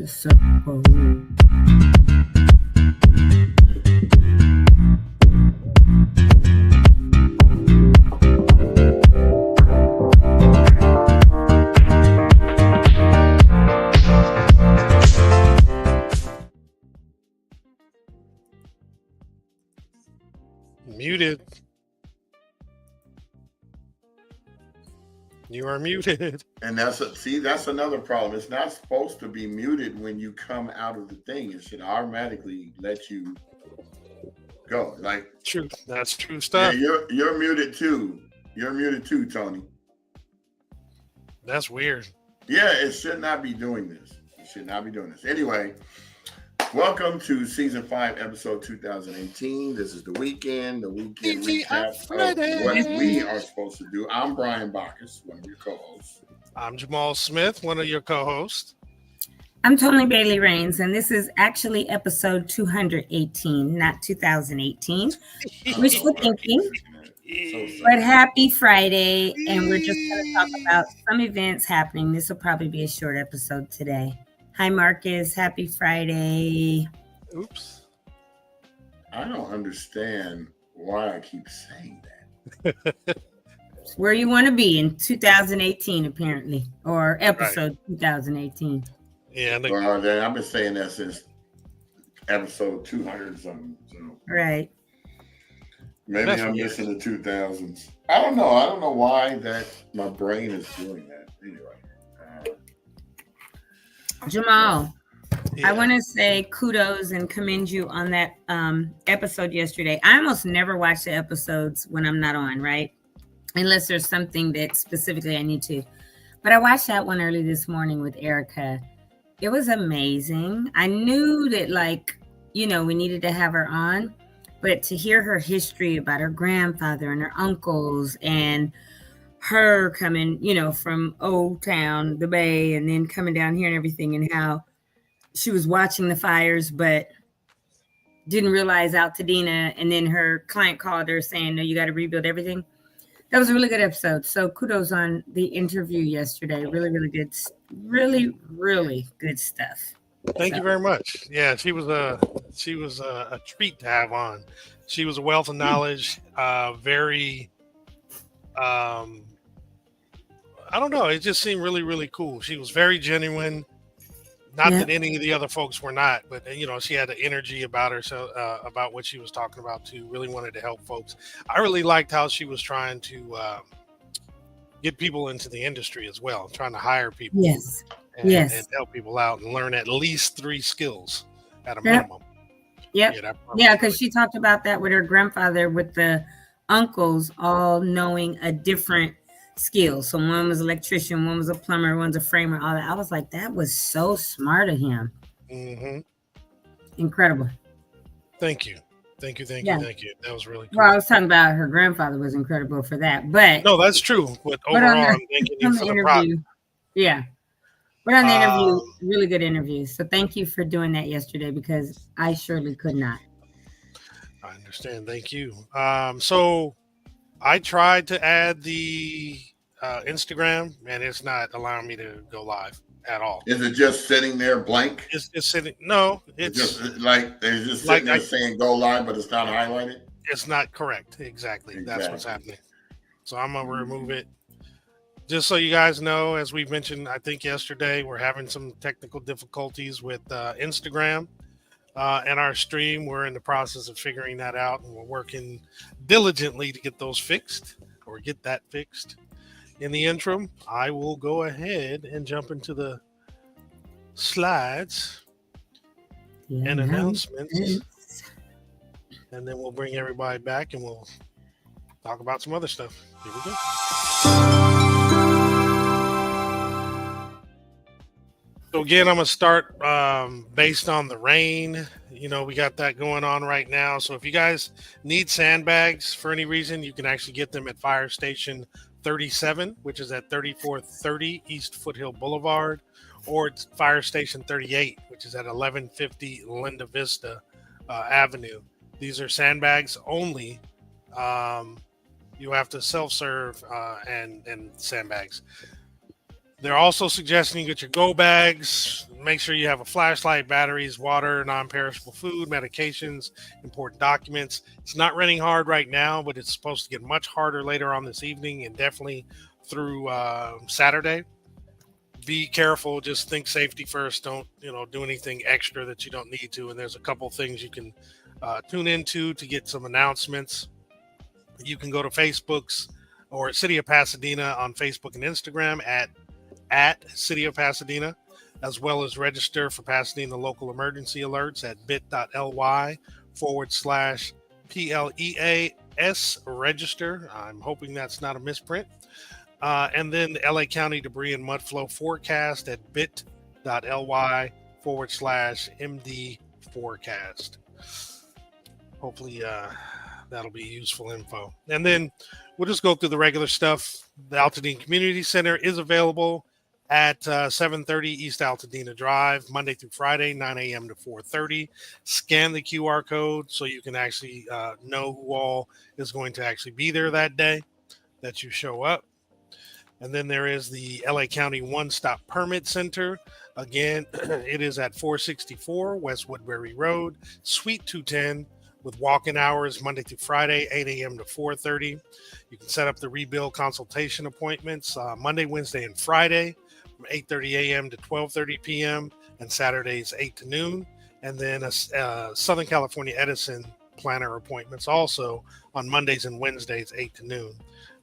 So cold. Muted. You are muted. And that's another problem. It's not supposed to be muted when you come out of the thing. It should automatically let you go. Like True. That's true yeah, stuff. you're muted too. You're muted too, Tony. That's weird. Yeah, it should not be doing this. It should not be doing this. Anyway, welcome to season 5, episode 2018. This is the weekend recap of what we are supposed to do. I'm Brian Bacchus, one of your co-hosts. I'm Jamal Smith, one of your co-hosts. I'm Tony Bailey Rains, and this is actually episode 218, not 2018. Wishful thinking. But happy Friday, and we're just going to talk about some events happening. This will probably be a short episode today. Hi, Marcus. Happy Friday. Oops. I don't understand why I keep saying that. It's where you want to be in 2018, apparently, or episode 2018. Yeah. Well, I've been saying that since episode 200 something. So. Right. Maybe I'm missing the 2000s. I don't know. I don't know why that my brain is doing that. Anyway. Jamal, I want to say kudos and commend you on that episode yesterday. I almost never watch the episodes when I'm not on, right? Unless there's something that specifically I need to. But I watched that one early this morning with Erica. It was amazing. I knew that, we needed to have her on. But to hear her history about her grandfather and her uncles and her coming, from Old Town, the Bay, and then coming down here and everything, and how she was watching the fires, but didn't realize Altadena, and then her client called her saying, no, you got to rebuild everything. That was a really good episode. So kudos on the interview yesterday. Really, really good. Really, really good stuff. Thank you very much. Yeah, she was a treat to have on. She was a wealth of knowledge. Very, I don't know. It just seemed really, really cool. She was very genuine. Not that any of the other folks were not, but she had the energy about her. So about what she was talking about too. Really wanted to help folks. I really liked how she was trying to get people into the industry as well, trying to hire people. Yes. And help people out and learn at least 3 skills at a minimum. Yep. Yeah, because she talked about that with her grandfather, with the uncles all knowing a different skill. So one was an electrician, one was a plumber, one's a framer, all that. I was like, that was so smart of him. Mm-hmm. Incredible. Thank you. Thank you. That was really cool. Well, I was talking about her grandfather was incredible for that. But no, that's true. But overall, I'm thanking you for the prop. Yeah. But on the interview, really good interview. So thank you for doing that yesterday, because I surely could not. I understand. Thank you. So I tried to add the Instagram, and it's not allowing me to go live at all. Is it just sitting there blank? It's sitting. No, it's just sitting there saying go live, but it's not highlighted. It's not correct. Exactly. That's what's happening. So I'm gonna remove it. Just so you guys know, as we mentioned, I think yesterday, we're having some technical difficulties with Instagram and our stream. We're in the process of figuring that out, and we're working diligently to get those fixed, or get that fixed. In the interim, I will go ahead and jump into the slides and announcements, and then we'll bring everybody back and we'll talk about some other stuff. Here we go. So again, I'm going to start based on the rain. We got that going on right now. So if you guys need sandbags for any reason, you can actually get them at Fire Station 37, which is at 3430 East Foothill Boulevard, or it's Fire Station 38, which is at 1150 Linda Vista Avenue. These are sandbags only. You have to self-serve and sandbags. They're also suggesting you get your go bags. Make sure you have a flashlight, batteries, water, non-perishable food, medications, important documents. It's not raining hard right now, but it's supposed to get much harder later on this evening and definitely through Saturday. Be careful. Just think safety first. Don't do anything extra that you don't need to. And there's a couple things you can tune into to get some announcements. You can go to Facebook's or City of Pasadena on Facebook and Instagram at City of Pasadena, as well as register for Pasadena local emergency alerts at bit.ly/PLEAS register. I'm hoping that's not a misprint. And then the LA County debris and mud flow forecast at bit.ly/MD forecast. Hopefully that'll be useful info. And then we'll just go through the regular stuff. The Altadena Community Center is available at 730 East Altadena Drive, Monday through Friday, 9 a.m. to 4:30. Scan the QR code so you can actually know who all is going to actually be there that day that you show up. And then there is the LA County One-Stop Permit Center. Again, it is at 464 West Woodbury Road, Suite 210, with walk-in hours Monday through Friday, 8 a.m. to 4:30. You can set up the rebuild consultation appointments Monday, Wednesday, and Friday from 8:30 a.m. to 12:30 p.m. and Saturdays 8 to noon. And then Southern California Edison planner appointments also on Mondays and Wednesdays 8 to noon.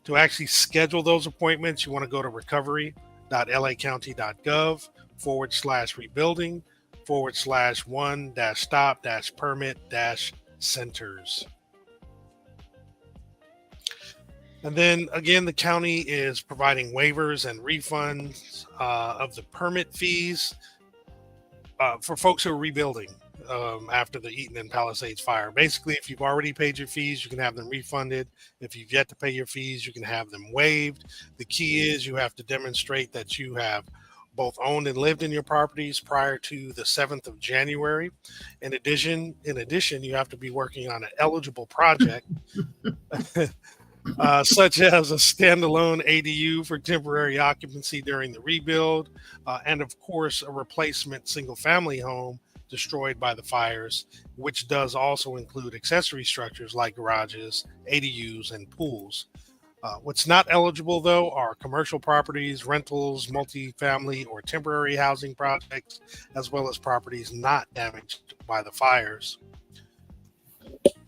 To actually schedule those appointments, you want to go to recovery.lacounty.gov/rebuilding/1-stop-permit-centers. And then again, the county is providing waivers and refunds of the permit fees for folks who are rebuilding after the Eaton and Palisades fire. Basically, if you've already paid your fees, you can have them refunded. If you've yet to pay your fees, you can have them waived. The key is you have to demonstrate that you have both owned and lived in your properties prior to the 7th of January. In addition, you have to be working on an eligible project such as a standalone ADU for temporary occupancy during the rebuild, and of course, a replacement single-family home destroyed by the fires, which does also include accessory structures like garages, ADUs, and pools. What's not eligible, though, are commercial properties, rentals, multifamily, or temporary housing projects, as well as properties not damaged by the fires.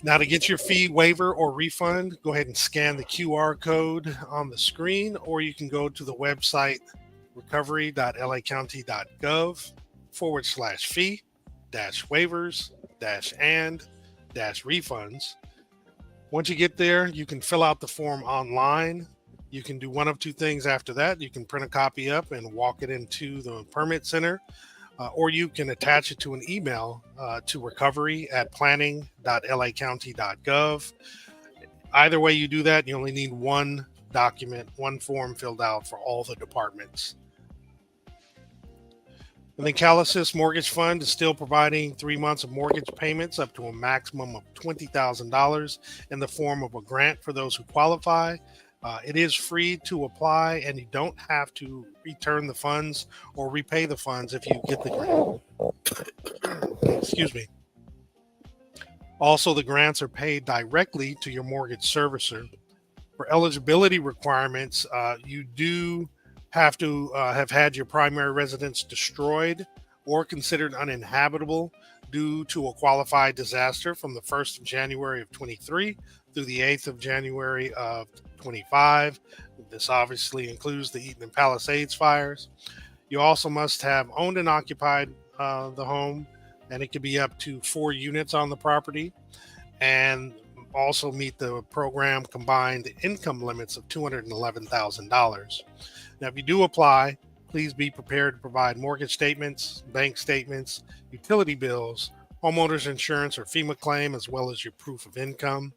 Now, to get your fee waiver or refund, go ahead and scan the QR code on the screen, or you can go to the website recovery.lacounty.gov/fee-waivers-and-refunds. Once you get there, you can fill out the form online. You can do one of two things after that. You can print a copy up and walk it into the permit center, or you can attach it to an email to recovery@planning.lacounty.gov. Either way you do that, you only need one document, one form filled out for all the departments. And then CalAssist Mortgage Fund is still providing 3 months of mortgage payments up to a maximum of $20,000 in the form of a grant for those who qualify. It is free to apply, and you don't have to return the funds or repay the funds if you get the grant. Excuse me. Also, the grants are paid directly to your mortgage servicer. For eligibility requirements, you do have to have had your primary residence destroyed or considered uninhabitable due to a qualified disaster from the 1st of January of 23 through the 8th of January of 25. This obviously includes the Eaton and Palisades fires. You also must have owned and occupied the home, and it could be up to 4 units on the property, and also meet the program combined income limits of $211,000. Now, if you do apply, please be prepared to provide mortgage statements, bank statements, utility bills, homeowners insurance or FEMA claim, as well as your proof of income.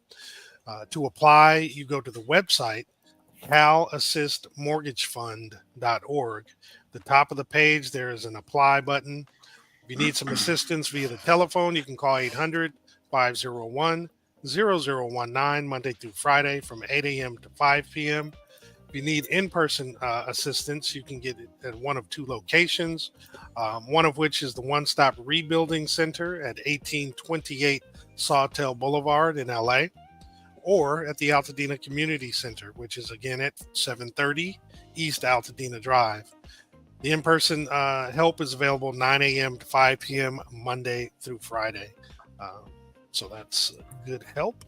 To apply, you go to the website, calassistmortgagefund.org. At the top of the page, there is an apply button. If you need some assistance via the telephone, you can call 800-501-0019 Monday through Friday from 8 a.m. to 5 p.m. If you need in-person assistance, you can get it at one of two locations, one of which is the One-Stop Rebuilding Center at 1828 Sawtell Boulevard in LA, or at the Altadena Community Center, which is again at 730 East Altadena Drive. The in-person help is available 9 a.m. to 5 p.m. Monday through Friday. So that's good help.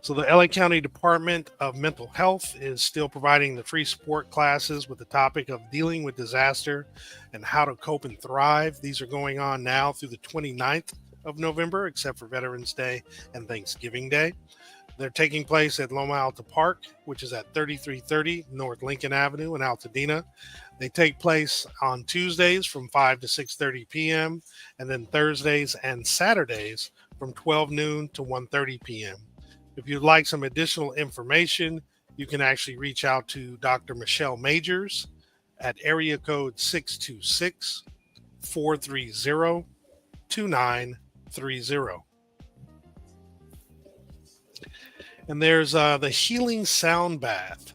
So the LA County Department of Mental Health is still providing the free support classes with the topic of dealing with disaster and how to cope and thrive. These are going on now through the 29th of November, except for Veterans Day and Thanksgiving Day. They're taking place at Loma Alta Park, which is at 3330 North Lincoln Avenue in Altadena. They take place on Tuesdays from 5 to 6:30 p.m. and then Thursdays and Saturdays from 12 noon to 1:30 p.m. If you'd like some additional information, you can actually reach out to Dr. Michelle Majors at area code 626-430-2930. And there's the Healing Sound Bath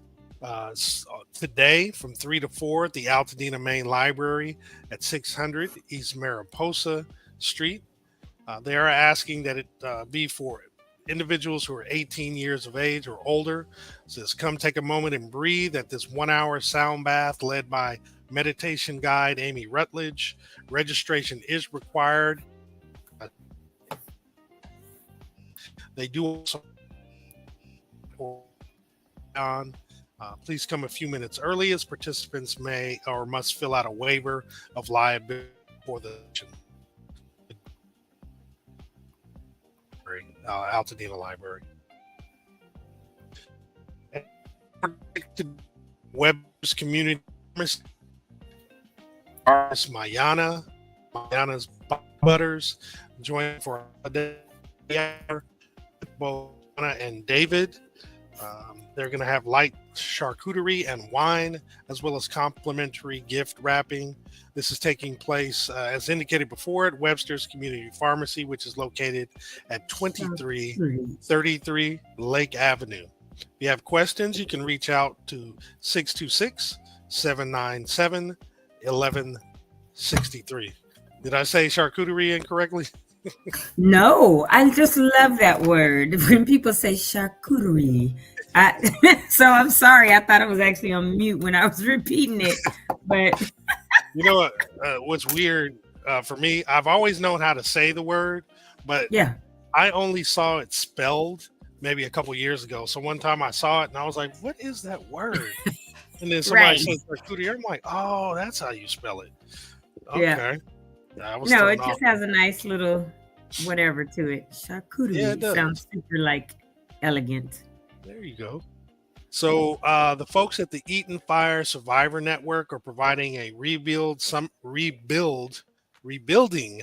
today from 3 to 4 at the Altadena Main Library at 600 East Mariposa Street. They are asking that it be for individuals who are 18 years of age or older. It says, come take a moment and breathe at this 1 hour sound bath led by meditation guide Amy Rutledge. Registration is required. They do also on. Please come a few minutes early, as participants may or must fill out a waiver of liability for the Altadena Library. Weber's Community Artist Mayana's Butters join for a day. Both Anna and David. They're going to have light charcuterie and wine, as well as complimentary gift wrapping. This is taking place, as indicated before, at Webster's Community Pharmacy, which is located at 2333 Lake Avenue. If you have questions, you can reach out to 626-797-1163. Did I say charcuterie incorrectly? No, I just love that word when people say charcuterie. So I'm sorry. I thought it was actually on mute when I was repeating it. But you know what? What's weird for me? I've always known how to say the word, but yeah, I only saw it spelled maybe a couple years ago. So one time I saw it and I was like, "What is that word?" And then somebody said charcuterie. I'm like, "Oh, that's how you spell it." Okay. Yeah. No, it just has a nice little whatever to it. Charcuterie. Yeah, it sounds super elegant. There you go. So the folks at the Eaton Fire Survivor Network are providing a rebuilding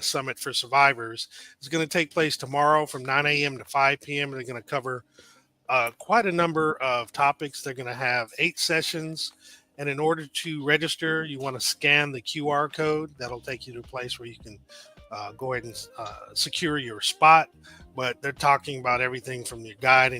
summit for survivors. It's going to take place tomorrow from 9 a.m. to 5 p.m. They're going to cover quite a number of topics. They're going to have 8 sessions. And in order to register, you want to scan the QR code. That'll take you to a place where you can go ahead and secure your spot. But they're talking about everything from your guide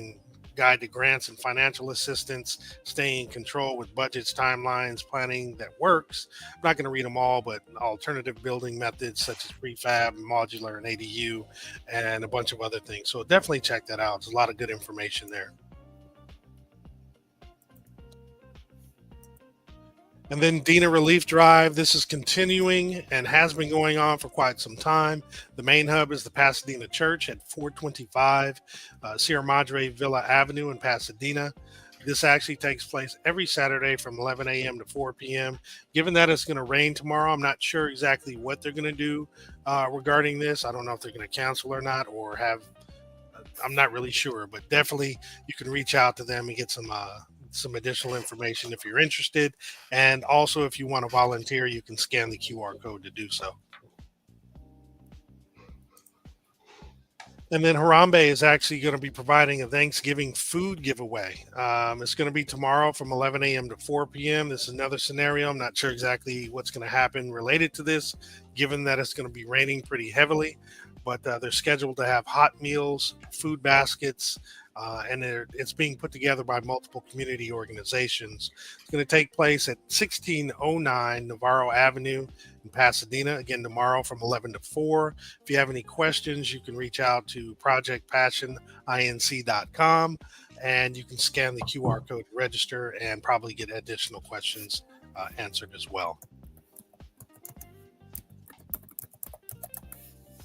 to grants and financial assistance, staying in control with budgets, timelines, planning that works. I'm not going to read them all, but alternative building methods such as prefab, modular, and ADU, and a bunch of other things. So definitely check that out. There's a lot of good information there. And then Dena Relief Drive. This is continuing and has been going on for quite some time. The main hub is the Pasadena Church at 425 Sierra Madre Villa Avenue in Pasadena. This actually takes place every Saturday from 11 a.m. to 4 p.m. Given that it's going to rain tomorrow, I'm not sure exactly what they're going to do regarding this. I don't know if they're going to cancel or not, or I'm not really sure, but definitely you can reach out to them and get some additional information if you're interested. And also, if you want to volunteer, you can scan the QR code to do so. And then Harambe is actually going to be providing a Thanksgiving food giveaway. It's going to be tomorrow from 11 a.m. to 4 p.m. This is another scenario. I'm not sure exactly what's going to happen related to this, given that it's going to be raining pretty heavily. But they're scheduled to have hot meals, food baskets, and it's being put together by multiple community organizations. It's going to take place at 1609 Navarro Avenue in Pasadena, again tomorrow from 11 to 4. If you have any questions, you can reach out to projectpassioninc.com, and you can scan the QR code to register and probably get additional questions answered as well.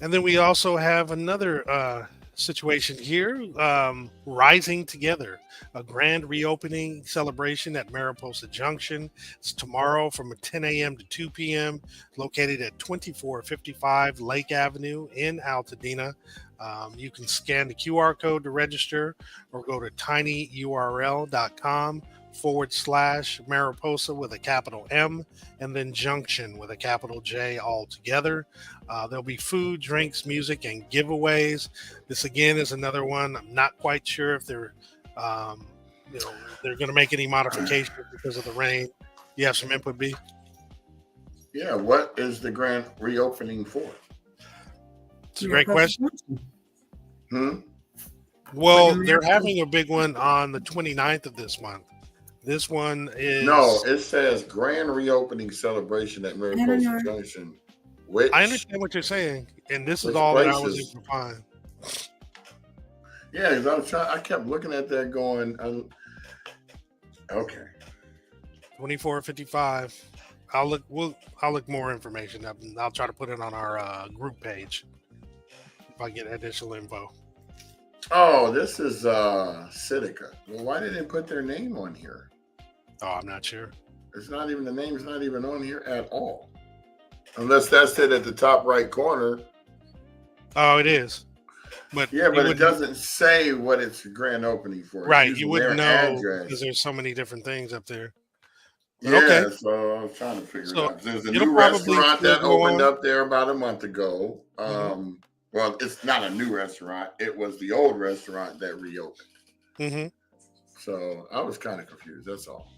And then we also have another situation here, Rising Together, a grand reopening celebration at Mariposa Junction. It's tomorrow from 10 a.m. to 2 p.m., located at 2455 Lake Avenue in Altadena. You can scan the QR code to register or go to tinyurl.com/Mariposa with a capital M and then Junction with a capital J all together. There'll be food, drinks, music, and giveaways. This again is another one. I'm not quite sure if they're going to make any modifications because of the rain. You have some input, B? Yeah, what is the grand reopening for? It's a great question. Hmm? Well, they're having a big one on the 29th of this month. This one is... No, it says grand reopening celebration at Mariposa Junction. Which, I understand what you're saying, and this is all that I was able to find. Yeah, because I kept looking at that going, okay. 2455. I'll look more information up, and I'll try to put it on our group page if I get additional info. Oh, this is Sitica. Well, why didn't they put their name on here? Oh, I'm not sure. It's not even, the name's not even on here at all. Unless that's it at the top right corner. Oh, it is. But yeah, but it doesn't say what it's grand opening for. Right, you wouldn't know because there's so many different things up there. But yeah, okay. So I was trying to figure it out. There's a new restaurant that opened up there about a month ago. Well, it's not a new restaurant. It was the old restaurant that reopened. Mm-hmm. So I was kind of confused. That's all.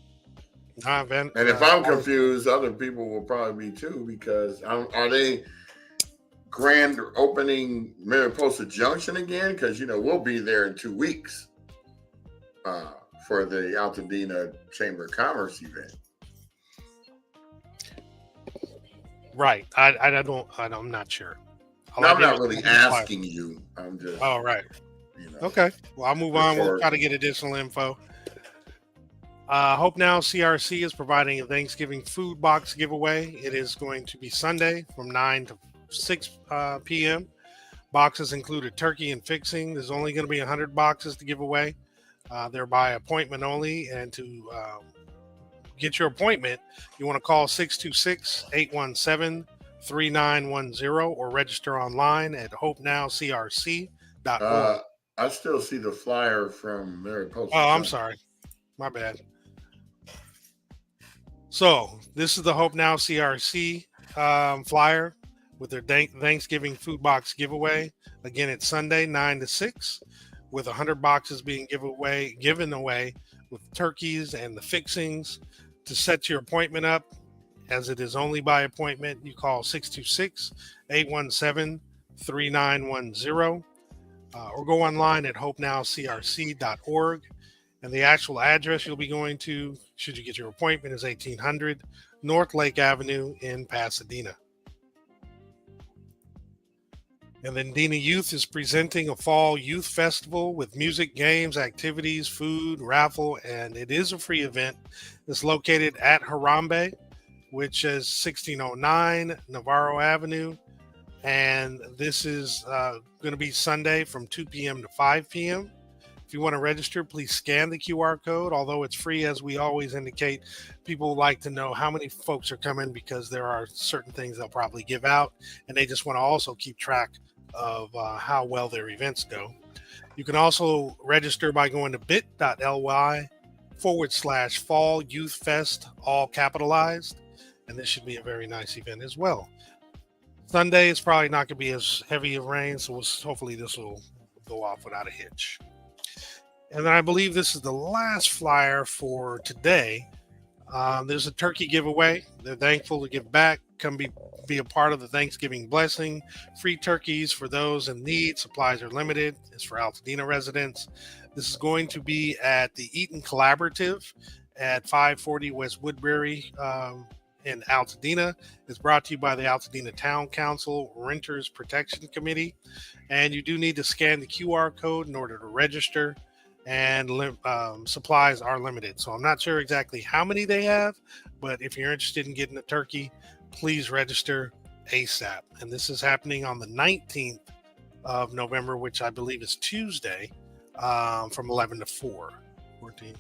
And if I'm confused, other people will probably be too, because are they grand opening Mariposa Junction again? Because, we'll be there in 2 weeks for the Altadena Chamber of Commerce event. Right. I'm not sure. I'm not really asking you. I'm just. Oh, right. Okay. Well, I'll move on. We'll try to get additional info. Hope Now CRC is providing a Thanksgiving food box giveaway. It is going to be Sunday from 9 to 6 p.m. Boxes include a turkey and fixing. There's only going to be 100 boxes to give away. They're by appointment only. And to get your appointment, you want to call 626-817-3910 or register online at hopenowcrc.org. I still see the flyer from Mariposa. Oh, I'm sorry. My bad. So this is the Hope Now CRC flyer with their Thanksgiving food box giveaway. Again, it's Sunday, 9 to 6, with 100 boxes being given away with turkeys and the fixings. To set your appointment up, as it is only by appointment, you call 626-817-3910 or go online at hopenowcrc.org. And the actual address you'll be going to, should you get your appointment, is 1800 North Lake Avenue in Pasadena. And then Dena Youth is presenting a fall youth festival with music, games, activities, food, raffle, and it is a free event. It's located at Harambe, which is 1609 Navarro Avenue. And this is going to be Sunday from 2 p.m. to 5 p.m. If you want to register, please scan the QR code. Although it's free, as we always indicate, people like to know how many folks are coming because there are certain things they'll probably give out, and they just want to also keep track of how well their events go. You can also register by going to bit.ly/Fall Youth Fest, all capitalized, and this should be a very nice event as well. Sunday is probably not going to be as heavy of rain, so hopefully this will go off without a hitch. And then I believe this is the last flyer for today. There's a turkey giveaway. They're thankful to give back. Come be a part of the Thanksgiving blessing. Free turkeys for those in need. Supplies are limited. It's for Altadena residents. This is going to be at the Eaton Collaborative at 540 West Woodbury in Altadena. It's brought to you by the Altadena Town Council Renters Protection Committee. And you do need to scan the QR code in order to register. And supplies are limited. So I'm not sure exactly how many they have, but if you're interested in getting a turkey, please register ASAP. And this is happening on the 19th of November, which I believe is Tuesday, from 11 to 4. 14,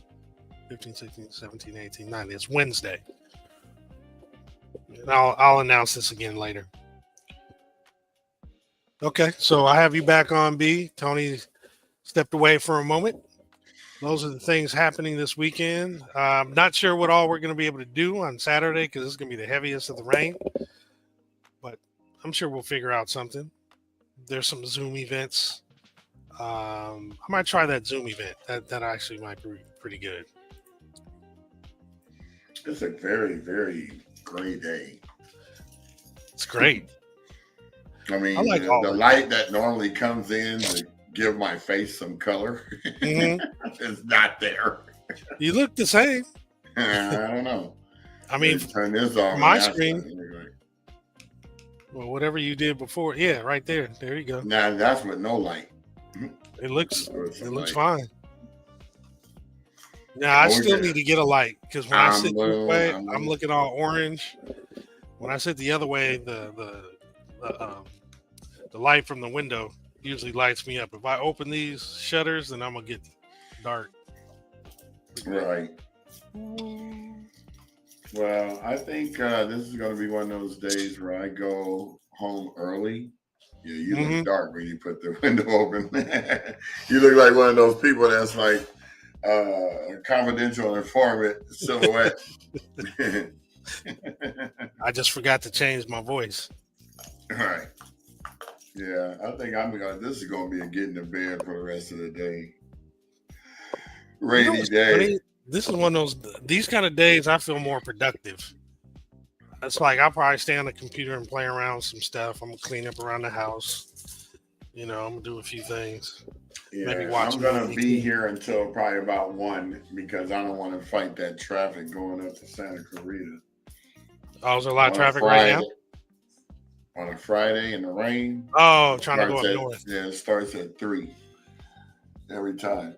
15, 16, 17, 18, 19. It's Wednesday. And I'll announce this again later. Okay, so I have you back on, B. Tony stepped away for a moment. Those are the things happening this weekend. I'm not sure what all we're going to be able to do on Saturday because it's going to be the heaviest of the rain. But I'm sure we'll figure out something. There's some Zoom events. I might try that Zoom event. That actually might be pretty good. It's a very, very gray day. It's great. I mean, I like the light that normally comes in to give my face some color is not there. You look the same. I don't know. I mean, turn this off. My screen. Well, whatever you did before, yeah, right there. There you go. Nah, that's with no light. It looks fine. Now I still need to get a light because when I sit this way, I'm looking all orange. When I sit the other way, the light from the window usually lights me up. If I open these shutters, then I'm gonna get dark. Right. Well, I think this is going to be one of those days where I go home early. Yeah, you look dark when you put the window open. You look like one of those people that's like a confidential informant silhouette. I just forgot to change my voice. All right. Yeah, I think this is going to be a getting to bed for the rest of the day. Rainy day. Funny? This is one of these kind of days I feel more productive. It's like I'll probably stay on the computer and play around with some stuff. I'm gonna clean up around the house. I'm gonna do a few things. Yeah, maybe watch. I'm gonna be here until probably about 1 because I don't want to fight that traffic going up to Santa Clarita. Oh, is there a lot of traffic right now? On a Friday in the rain. Oh, trying to go up north. Yeah, it starts at 3 every time.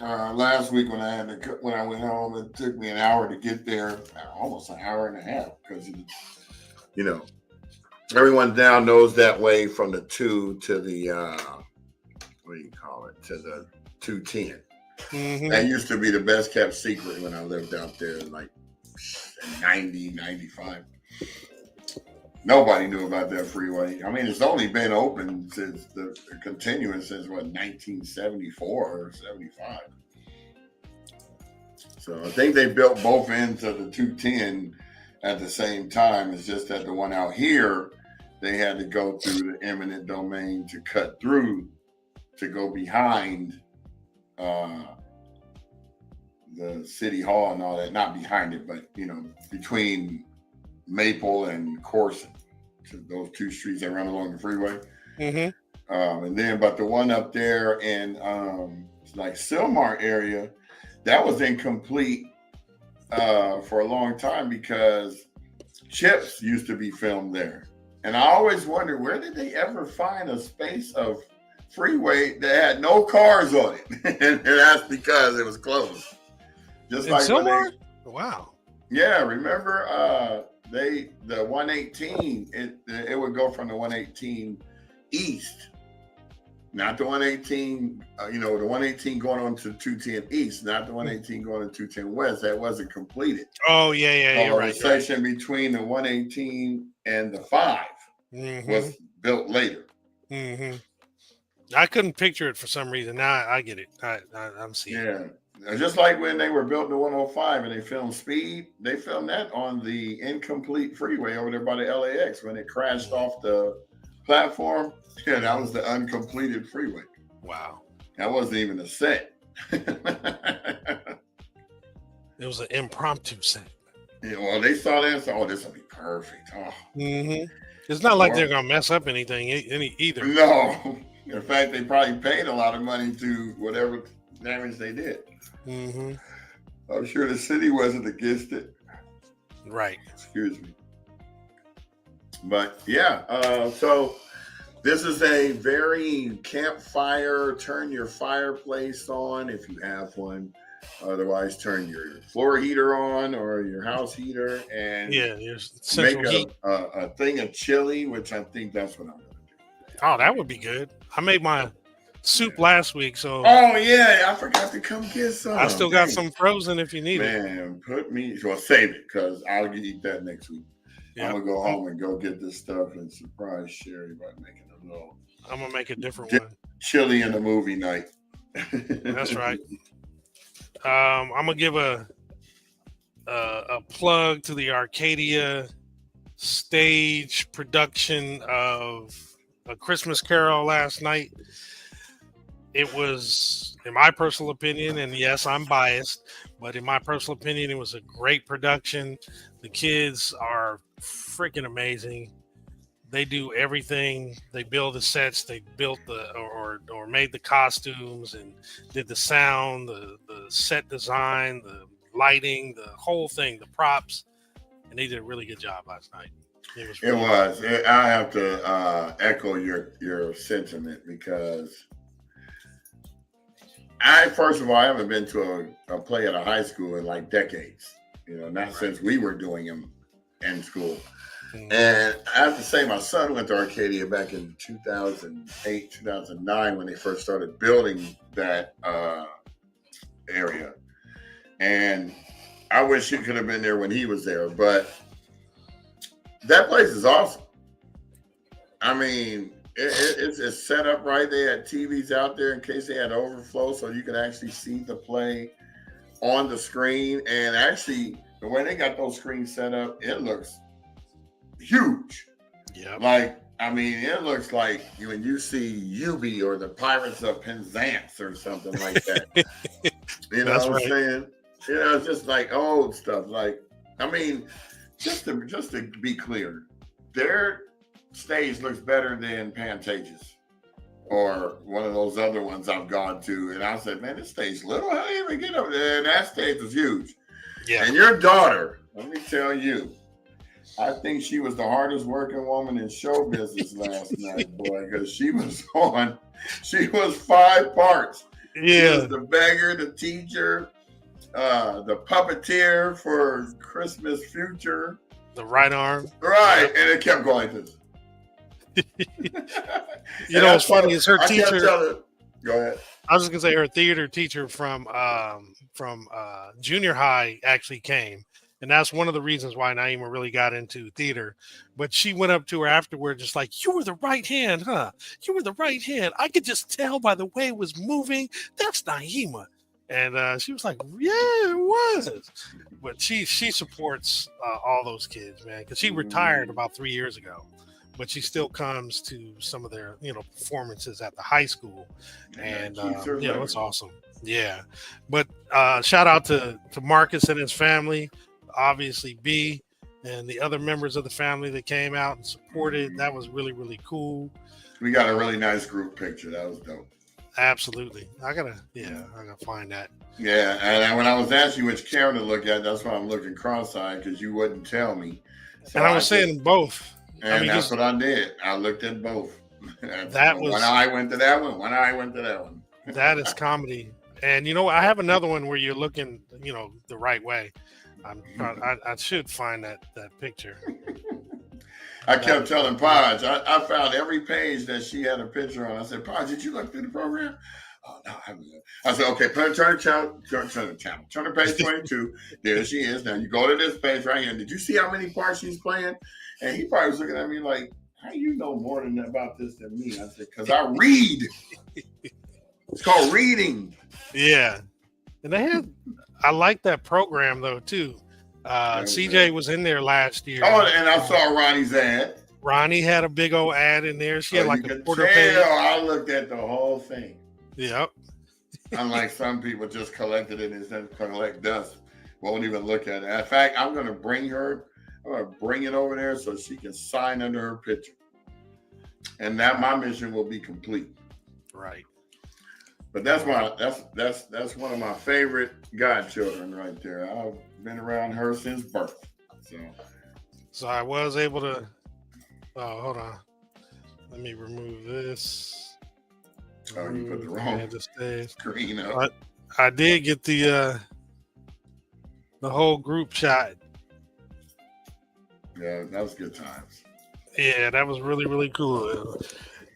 Last week when I went home, it took me an hour to get there, almost an hour and a half because everyone down knows that way from the 2 to the to the 210. That used to be the best kept secret when I lived out there, like 90, 95. Nobody knew about that freeway. I mean, it's only been open since continuous since 1974 or 75. So I think they built both ends of the 210 at the same time. It's just that the one out here, they had to go through the eminent domain to cut through to go behind the city hall and all that. Not behind it, but between Maple and Corson, so those two streets that run along the freeway. But the one up there in like Sylmar area, that was incomplete for a long time because Chips used to be filmed there. And I always wondered, where did they ever find a space of freeway that had no cars on it? And that's because it was closed. Just like Sylmar? Wow. Yeah, remember the 118, it would go from the 118 east, not the 118, the 118 going on to 210 east, not the 118 going to 210 west. That wasn't completed. Oh, yeah, you're right. The section between the 118 and the 5 was built later. I couldn't picture it for some reason. Now I get it. I'm seeing it. Yeah. Just like when they were building the 105 and they filmed Speed, they filmed that on the incomplete freeway over there by the LAX when it crashed off the platform. Yeah, that was the uncompleted freeway. Wow. That wasn't even a set. It was an impromptu set. Yeah, well, they saw that and said, this will be perfect. Oh. It's not like they're going to mess up anything either. No. In fact, they probably paid a lot of money to whatever damage they did. Mm-hmm. I'm sure the city wasn't against it. Right. Excuse me. But yeah, so this is a very campfire, turn your fireplace on if you have one. Otherwise, turn your floor heater on or your house heater and your make central heat. a thing of chili, which I think that's what I'm going to do. Oh, that would be good. I made my soup last week, so. Oh, yeah, I forgot to come get some. I still got some frozen if you need it. Man, save it because I'll eat that next week. Yep. I'm going to go home and go get this stuff and surprise Sherry by making a little. I'm going to make a different one. Chili in the movie night. That's right. I'm going to give a plug to the Arcadia stage production of A Christmas Carol last night. It was, in my personal opinion, and yes, I'm biased, but in my personal opinion, it was a great production. The kids are freaking amazing. They do everything. They build the sets. They built or made the costumes and did the sound, the set design, the lighting, the whole thing, the props, and they did a really good job last night. It was. I have to echo your sentiment because first of all, I haven't been to a play at a high school in like decades. Not since we were doing them in school. Mm-hmm. And I have to say, my son went to Arcadia back in 2008, 2009 when they first started building that area. And I wish he could have been there when he was there, but that place is awesome. I mean, it's set up right. They had TVs out there in case they had overflow, so you could actually see the play on the screen. And actually, the way they got those screens set up, it looks huge. Yeah. It looks like when you see UB or the Pirates of Penzance or something like that. You know what I'm saying? It's just like old stuff. Just to be clear, their stage looks better than Pantages or one of those other ones I've gone to. And I said, man, this stage little. How do you even get over there? And that stage was huge. Yeah. And your daughter, let me tell you, I think she was the hardest working woman in show business last night, boy, because she was 5 parts. Yeah. She was the beggar, the teacher, the puppeteer for Christmas Future. The right arm. Right. Yeah. And it kept going like this. What's funny is her teacher. Go ahead. I was just going to say her theater teacher from junior high actually came. And that's one of the reasons why Naima really got into theater. But she went up to her afterward, just like, you were the right hand, huh? You were the right hand. I could just tell by the way it was moving. That's Naima. And she was like, yeah, it was. But she supports all those kids, man, because she retired about 3 years ago. But she still comes to some of their, performances at the high school. And, it's awesome. Yeah. But shout out to Marcus and his family. Obviously B and the other members of the family that came out and supported. That was really, really cool. We got a really nice group picture. That was dope. Absolutely. I gotta find that. Yeah, and when I was asking you which camera to look at, that's why I'm looking cross-eyed because you wouldn't tell me. So and I was saying both. And that's what I did. I looked at both. That was one eye went to that one. One eye went to that one. That is comedy. And I have another one where you're looking, the right way. I should find that picture. I kept telling Podge, I found every page that she had a picture on. I said, Podge, did you look through the program? Oh, no, I haven't. I said, okay, turn the channel. Turn to page 22. There she is. Now you go to this page right here. Did you see how many parts she's playing? And he probably was looking at me like, how you know more about this than me? I said, because I read. It's called reading. Yeah. And I like that program though too. CJ was in there last year. Oh, and I saw Ronnie's ad. Ronnie had a big old ad in there. She had like a quarter page. I looked at the whole thing. Yep. Unlike some people just collected it and then collect dust. Won't even look at it. In fact, I'm going to bring it over there so she can sign under her picture. And that my mission will be complete. Right. But that's one of my favorite godchildren right there. I've been around her since birth. So I was able to. Oh, hold on. Let me remove this. Oh, you put the wrong screen up. I did get the whole group shot. Yeah, that was good times. Yeah, that was really, really cool.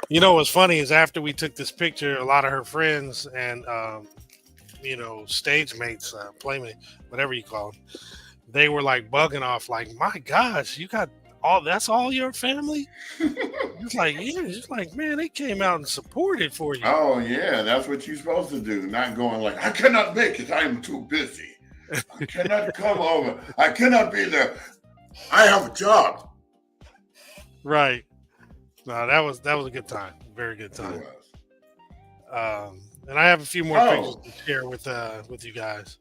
You know what's funny is after we took this picture, a lot of her friends and stage mates, playmate, whatever you call them, they were like bugging off, like, "My gosh, you got that's all your family?" It's like, yeah, it's like, man, they came out and supported for you. Oh yeah, that's what you're supposed to do. Not going like, "I cannot make it. I am too busy. I cannot come over. I cannot be there. I have a job." Right. No, that was a good time. Very good time. It was. And I have a few more pictures to share with you guys.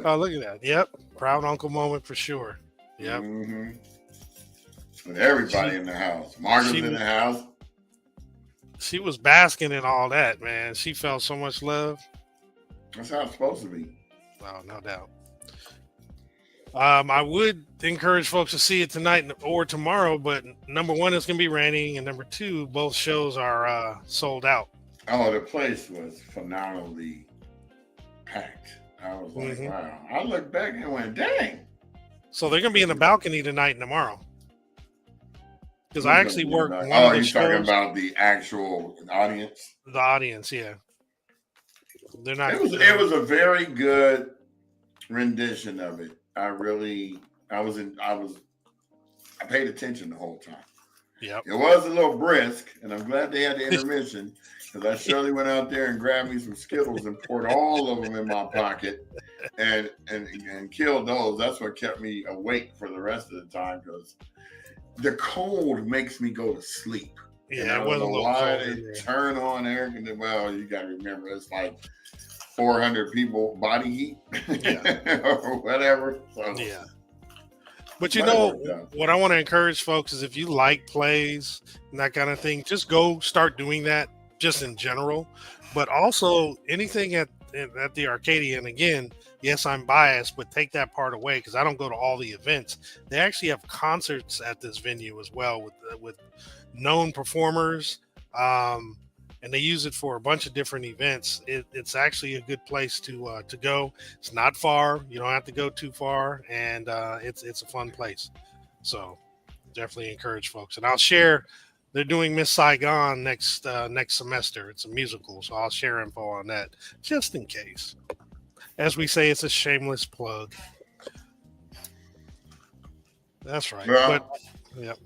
Oh, look at that. Yep. Proud uncle moment for sure. Yep. Mm-hmm. With everybody in the house. Margaret's in the house. She was basking in all that, man. She felt so much love. That's how it's supposed to be. Oh, no doubt. I would encourage folks to see it tonight or tomorrow, but number one, it's going to be raining, and number two, both shows are sold out. Oh, the place was phenomenally packed. I was like, wow. I looked back and went, dang. So they're going to be in the balcony tonight and tomorrow. Because I actually worked one of the shows. You're talking about the actual audience? The audience, yeah. They're not. It was a very good rendition of it. I paid attention the whole time. Yep. It was a little brisk, and I'm glad they had the intermission because I surely went out there and grabbed me some Skittles and poured all of them in my pocket and killed those. That's what kept me awake for the rest of the time because the cold makes me go to sleep. Yeah, it was a little cold. They turn on air conditioning. Well, you got to remember, it's like 400 people body heat or whatever. So, yeah. But you know, what I want to encourage folks is if you like plays and that kind of thing, just go start doing that just in general. But also anything at the Arcadia, and again, yes, I'm biased, but take that part away because I don't go to all the events. They actually have concerts at this venue as well with known performers. And they use it for a bunch of different events. It's actually a good place to go. It's not far. You don't have to go too far, and it's a fun place. So definitely encourage folks. And I'll share. They're doing Miss Saigon next semester. It's a musical, so I'll share info on that just in case. As we say, it's a shameless plug. That's right. Well, but yep.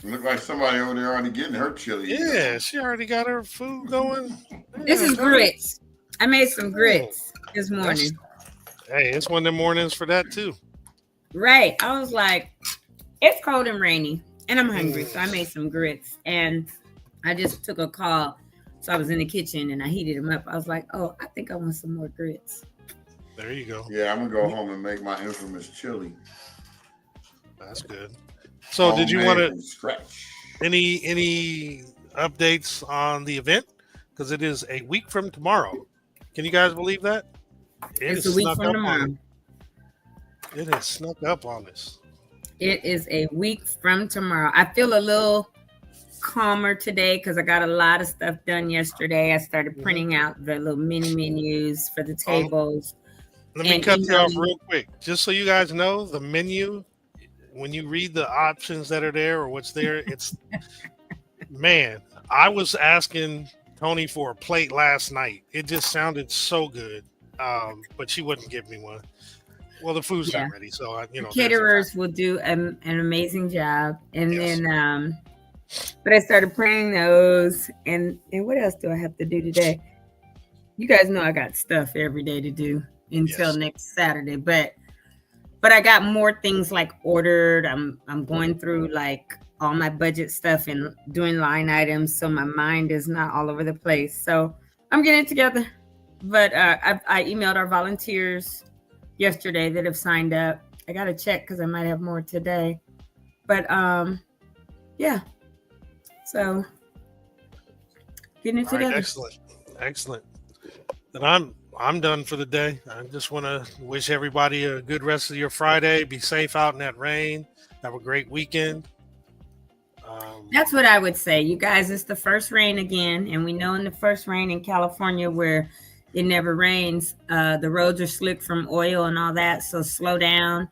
Look like somebody over there already getting her chili. Yeah, she already got her food going. This is grits. I made some grits this morning. Hey, it's one of the mornings for that too. Right. I was like, it's cold and rainy, and I'm hungry, so I made some grits. And I just took a call, so I was in the kitchen and I heated them up. I was like, oh, I think I want some more grits. There you go. Yeah, I'm gonna go home and make my infamous chili. That's good. So did you want to any updates on the event? Because it is a week from tomorrow. Can you guys believe that? It's a week from tomorrow. It has snuck up on us. It is a week from tomorrow. I feel a little calmer today because I got a lot of stuff done yesterday. I started printing out the little mini menus for the tables. Let me cut you off real quick. Just so you guys know, the menu, when you read the options that are there or what's there, it's man, I was asking Tony for a plate last night. It just sounded so good. But she wouldn't give me one. Well, the food's not ready, so caterers will do an amazing job. And then but I started printing those, and what else do I have to do today? You guys know I got stuff every day to do until next Saturday, but I got more things like ordered. I'm going through like all my budget stuff and doing line items, so my mind is not all over the place. So I'm getting it together. But I emailed our volunteers yesterday that have signed up. I got to check because I might have more today. But so getting it together. Excellent. Excellent. Then I'm done for the day. I just want to wish everybody a good rest of your Friday. Be safe out in that rain. Have a great weekend. That's what I would say. You guys, it's the first rain again. And we know in the first rain in California where it never rains, the roads are slick from oil and all that. So slow down.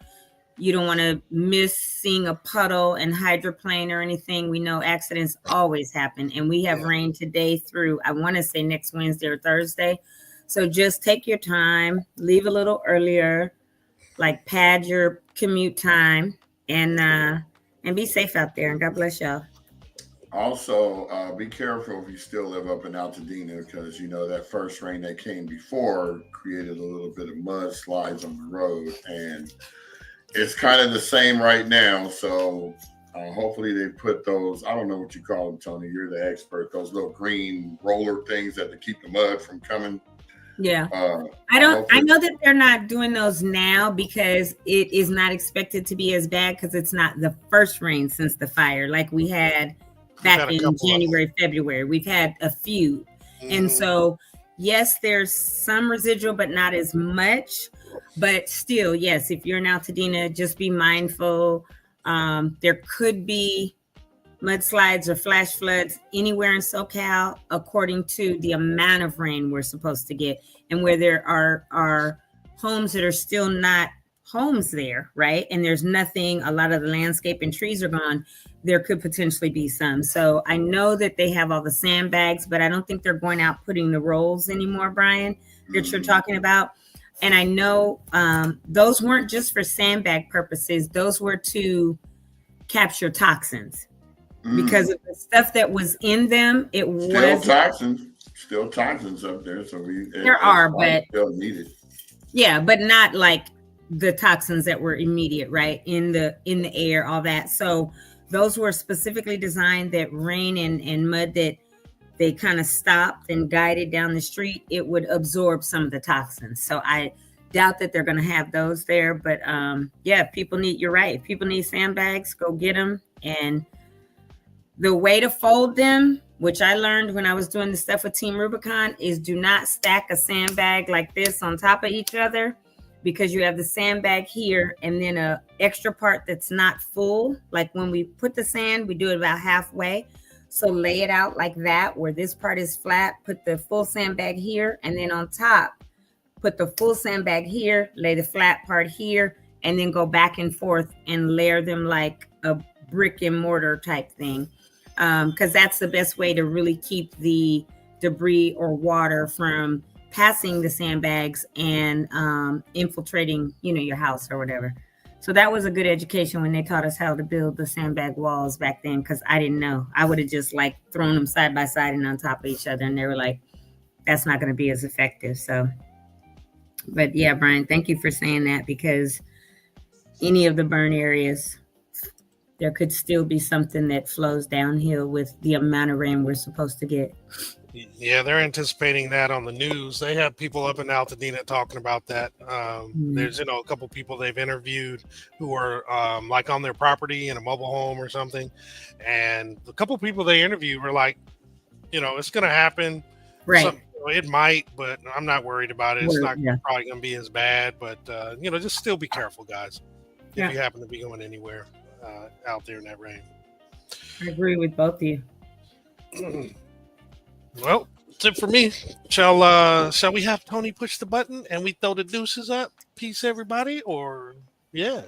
You don't want to miss seeing a puddle and hydroplane or anything. We know accidents always happen. And we have rain today through, I want to say next Wednesday or Thursday. So just take your time, leave a little earlier, like pad your commute time, and be safe out there. And God bless y'all. Also, be careful if you still live up in Altadena, because that first rain that came before created a little bit of mudslides on the road, and it's kind of the same right now. So hopefully they put those, I don't know what you call them, Tony, you're the expert, those little green roller things that to keep the mud from coming. Yeah. I know that they're not doing those now because it is not expected to be as bad because it's not the first rain since the fire like we had back in January, February. We've had a few. And so, yes, there's some residual, but not as much. But still, yes, if you're in Altadena, just be mindful. There could be mudslides or flash floods anywhere in SoCal according to the amount of rain we're supposed to get, and where there are homes that are still not homes there, right? And there's nothing, a lot of the landscape and trees are gone. There could potentially be some. So I know that they have all the sandbags, but I don't think they're going out putting the rolls anymore, Brian, that you're talking about. And I know those weren't just for sandbag purposes. Those were to capture toxins. Because of the stuff that was in them, it was still toxins up there. So but still needed. Yeah, but not like the toxins that were immediate, right? In the air, all that. So those were specifically designed that rain and mud that they kind of stopped and guided down the street, it would absorb some of the toxins. So I doubt that they're going to have those there. But you're right. If people need sandbags, go get them. And the way to fold them, which I learned when I was doing the stuff with Team Rubicon, is do not stack a sandbag like this on top of each other, because you have the sandbag here and then a extra part that's not full. Like when we put the sand, we do it about halfway. So lay it out like that, where this part is flat, put the full sandbag here, and then on top, put the full sandbag here, lay the flat part here, and then go back and forth and layer them like a brick and mortar type thing. Because that's the best way to really keep the debris or water from passing the sandbags and infiltrating, your house or whatever. So that was a good education when they taught us how to build the sandbag walls back then, because I didn't know. I would have just thrown them side by side and on top of each other. And they were like, that's not going to be as effective. So, but yeah, Brian, thank you for saying that, because any of the burn areas, there could still be something that flows downhill with the amount of rain we're supposed to get. Yeah, they're anticipating that on the news. They have people up in Altadena talking about that. There's, a couple people they've interviewed who are on their property in a mobile home or something. And a couple people they interviewed were like, it's going to happen. Right. It might, but I'm not worried about it. It's not probably going to be as bad. But, just still be careful, guys, if you happen to be going anywhere out there in that rain. I agree with both of you. Well, that's it for me. Shall we have Tony push the button and we throw the deuces up? Peace, everybody, or yeah.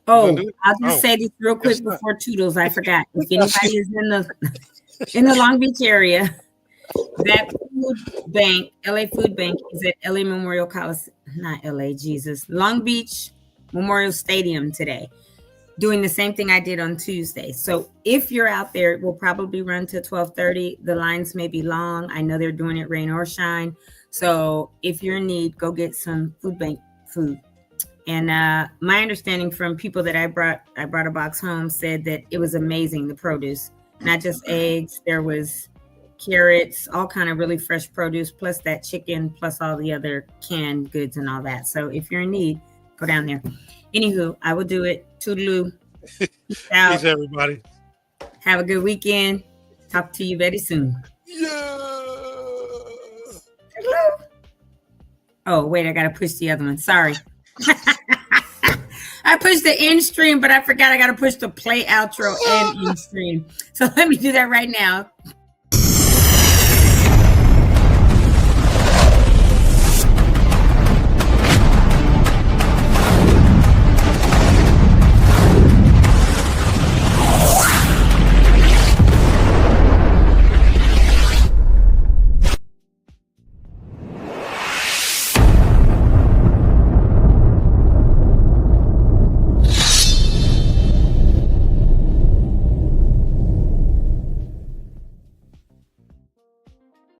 Oh, I'll just say this real quick before Toodles. I forgot. If anybody is in the Long Beach area, that food bank, LA Food Bank, is at LA Memorial Coliseum, not LA, Jesus, Long Beach Memorial Stadium today, doing the same thing I did on Tuesday. So if you're out there, it will probably run to 12:30. The lines may be long. I know they're doing it rain or shine. So if you're in need, go get some food bank food. And my understanding from people that I brought a box home said that it was amazing, the produce, not just eggs. There was carrots, all kind of really fresh produce, plus that chicken, plus all the other canned goods and all that. So if you're in need, go down there. Anywho, I will do it. Toodaloo. Peace out. Peace, everybody. Have a good weekend. Talk to you very soon. Yeah. Oh, wait, I got to push the other one. Sorry. I pushed the end stream, but I forgot I got to push the play outro and end stream. So let me do that right now.